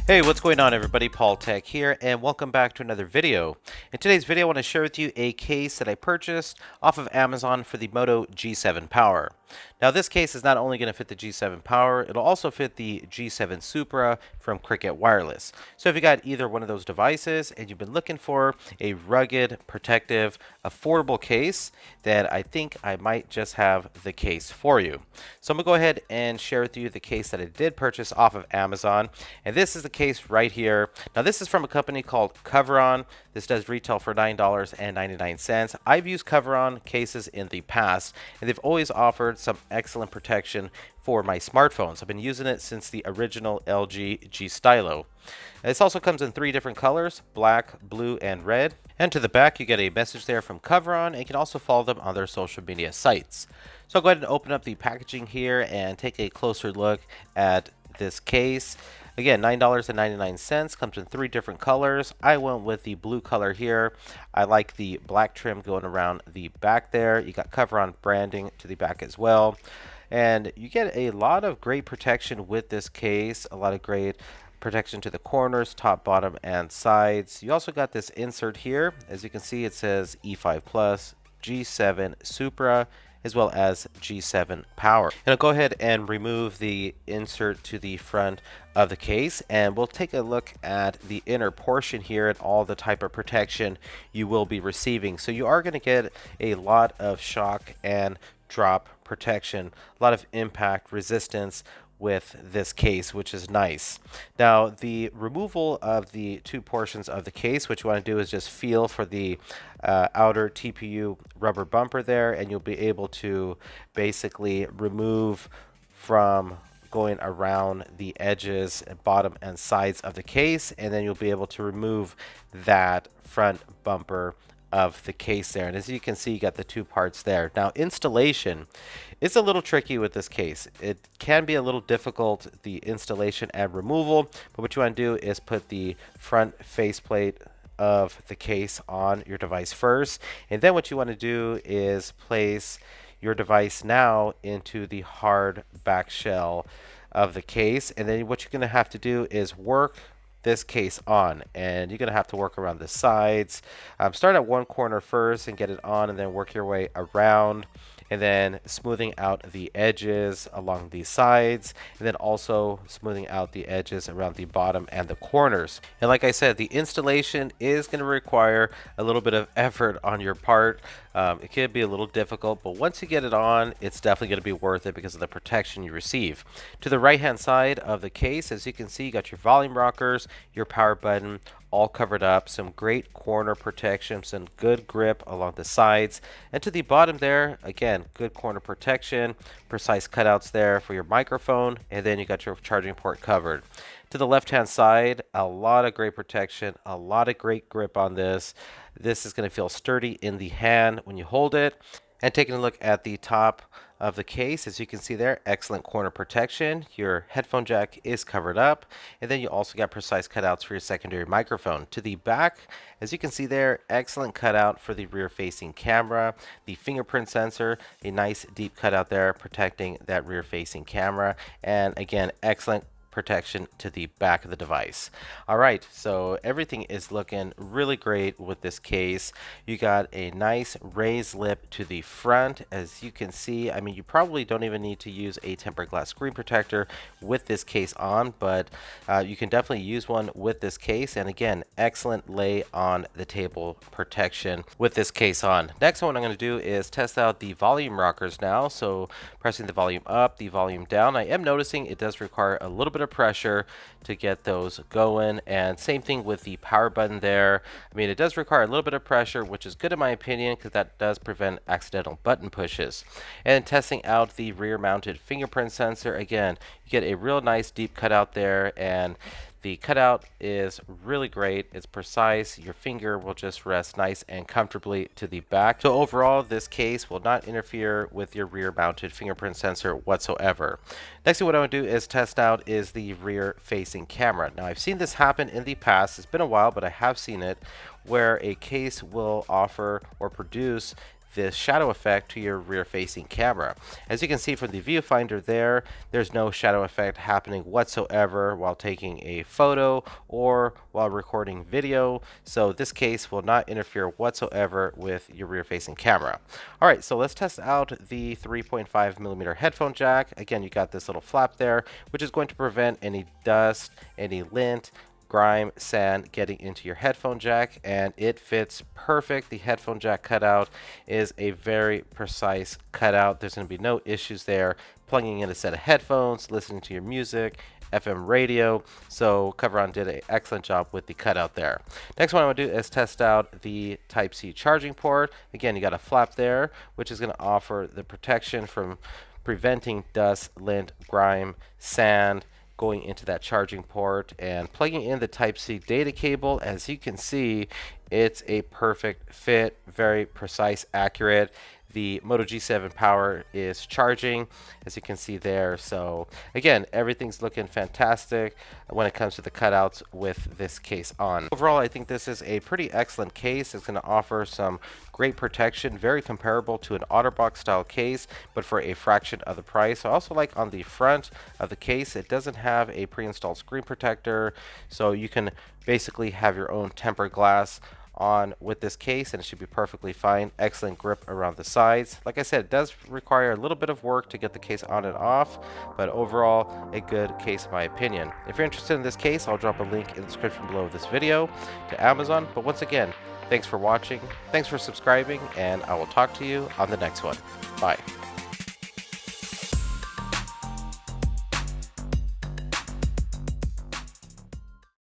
Hey, what's going on everybody? Paul Tech here and welcome back to another video. In today's video I want to share with you a case that I purchased off of Amazon for the Moto G7 Power. Now this case is not only going to fit the G7 Power, it'll also fit the G7 Supra from Cricket Wireless. So if you got either one of those devices and you've been looking for a rugged, protective, affordable case, then I think I might just have the case for you. So I'm going to go ahead and share with you the case that I did purchase off of Amazon, and this is the case right here. Now this is from a company called Coveron. This does retail for $9.99. I've used Coveron cases in the past, and they've always offered some excellent protection for my smartphones. I've been using it since the original LG G Stylo. This also comes in 3 different colors: black, blue, and red. And to the back you get a message there from Coveron, and you can also follow them on their social media sites. So I'll go ahead and open up the packaging here and take a closer look at this case. Again, $9.99, comes in 3 different colors. I went with the blue color here. I like the black trim going around the back there. You got Coveron branding to the back as well. And you get a lot of great protection with this case, a lot of great protection to the corners, top, bottom, and sides. You also got this insert here. As you can see, it says E5 Plus, G7 Supra, as well as G7 Power. And I'll go ahead and remove the insert to the front of the case, and we'll take a look at the inner portion here and all the type of protection you will be receiving. So you are going to get a lot of shock and drop protection, a lot of impact resistance with this case, which is nice. Now the removal of the 2 portions of the case, what you want to do is just feel for the outer TPU rubber bumper there, and you'll be able to basically remove from going around the edges, bottom, and sides of the case, and then you'll be able to remove that front bumper of the case there. And as you can see, you got the 2 parts there. Now installation is a little tricky with this case. It can be a little difficult, the installation and removal, but what you want to do is put the front faceplate of the case on your device first, and then what you want to do is place your device now into the hard back shell of the case, and then what you're going to have to do is work this case on, and you're going to have to work around the sides. Start at one corner first and get it on, and then work your way around, and then smoothing out the edges along the sides, and then also smoothing out the edges around the bottom and the corners. And like I said, the installation is going to require a little bit of effort on your part. It can be a little difficult, but once you get it on, it's definitely going to be worth it because of the protection you receive. To the right hand side of the case, as you can see, you got your volume rockers, your power button, all covered up, some great corner protection, some good grip along the sides, and to the bottom there, again, good corner protection, precise cutouts there for your microphone, and then you got your charging port covered. To the left hand side, a lot of great protection, a lot of great grip on this. This is going to feel sturdy in the hand when you hold it. And taking a look at the top of the case, as you can see there, excellent corner protection. Your headphone jack is covered up, and then you also got precise cutouts for your secondary microphone. To the back, as you can see there, excellent cutout for the rear facing camera, the fingerprint sensor, a nice deep cutout there protecting that rear facing camera, and again, excellent protection to the back of the device. All right, so everything is looking really great with this case. You got a nice raised lip to the front. As you can see, I mean, you probably don't even need to use a tempered glass screen protector with this case on, but you can definitely use one with this case. And again, excellent lay on the table protection with this case on. Next, what I'm going to do is test out the volume rockers now. So pressing the volume up, the volume down. I am noticing it does require a little bit of pressure to get those going, and same thing with the power button there. I mean, it does require a little bit of pressure, which is good in my opinion because that does prevent accidental button pushes. And testing out the rear mounted fingerprint sensor, again, you get a real nice deep cutout there, and the cutout is really great. It's precise. Your finger will just rest nice and comfortably to the back. So overall, this case will not interfere with your rear mounted fingerprint sensor whatsoever. Next thing what I want to do is test out is the rear facing camera. Now I've seen this happen in the past. It's been a while, but I have seen it where a case will offer or produce this shadow effect to your rear facing camera. As you can see from the viewfinder there's no shadow effect happening whatsoever while taking a photo or while recording video, so this case will not interfere whatsoever with your rear facing camera. Alright, so let's test out the 3.5mm headphone jack. Again, you got this little flap there, which is going to prevent any dust, any lint, grime, sand getting into your headphone jack, and it fits perfect. The headphone jack cutout is a very precise cutout. There's going to be no issues there plugging in a set of headphones, listening to your music, FM radio. So Coveron did an excellent job with the cutout there. Next one I want to do is test out the Type-C charging port. Again, you got a flap there, which is going to offer the protection from preventing dust, lint, grime, sand going into that charging port, and plugging in the Type-C data cable. As you can see, it's a perfect fit, very precise, accurate. The Moto G7 Power is charging, as you can see there. So again, everything's looking fantastic when it comes to the cutouts with this case on. Overall, I think this is a pretty excellent case. It's going to offer some great protection, very comparable to an OtterBox style case, but for a fraction of the price. I also like on the front of the case, it doesn't have a pre-installed screen protector, so you can basically have your own tempered glass on with this case and it should be perfectly fine. Excellent grip around the sides. Like I said, it does require a little bit of work to get the case on and off, but overall a good case in my opinion. If you're interested in this case, I'll drop a link in the description below this video to Amazon. But once again, thanks for watching, thanks for subscribing, and I will talk to you on the next one. Bye.